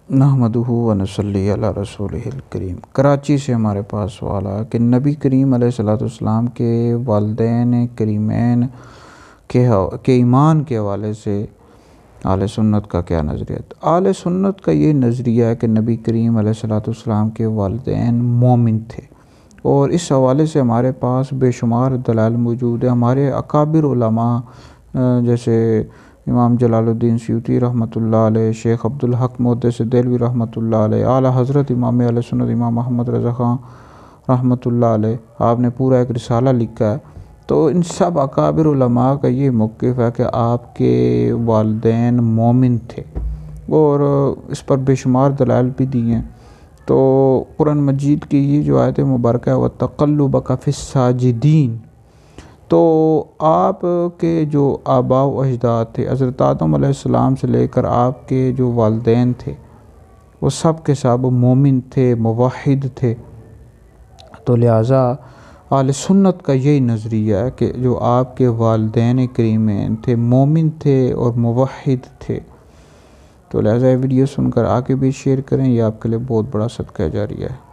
نحمدہ و نصلی علی رسولہ الکریم۔ کراچی سے ہمارے پاس سوال آیا کہ نبی کریم علیہ السلام کے والدین کریمین کے ایمان کے حوالے سے اہل سنت کا کیا نظریہ ہے؟ اہل سنت کا یہ نظریہ ہے کہ نبی کریم علیہ السلام کے والدین مومن تھے، اور اس حوالے سے ہمارے پاس بے شمار دلائل موجود ہیں۔ ہمارے اکابر علماء جیسے امام جلال الدین سیوطی رحمۃ اللہ علیہ، شیخ عبدالحق محدث دہلوی رحمۃ اللہ علیہ، اعلیٰ حضرت امام اہل سنت امام محمد رضا خان رحمۃ اللہ علیہ، آپ نے پورا ایک رسالہ لکھا ہے۔ تو ان سب اکابر علماء کا یہ موقف ہے کہ آپ کے والدین مومن تھے، اور اس پر بے شمار دلائل بھی دی ہیں۔ تو قرآن مجید کی یہ جو آیت مبارکہ ہے وَتَقَلُّبَكَ فِي السَّاجِدِينَ، تو آپ کے جو آباء و اجداد تھے، حضرت آدم علیہ السلام سے لے کر آپ کے جو والدین تھے، وہ سب کے سب مومن تھے، موحد تھے۔ تو لہٰذا اہل سنت کا یہی نظریہ ہے کہ جو آپ کے والدین کریمین تھے، مومن تھے اور موحد تھے۔ تو لہٰذا یہ ویڈیو سن کر آگے بھی شیئر کریں، یہ آپ کے لیے بہت بڑا صدقہ جاریہ ہے۔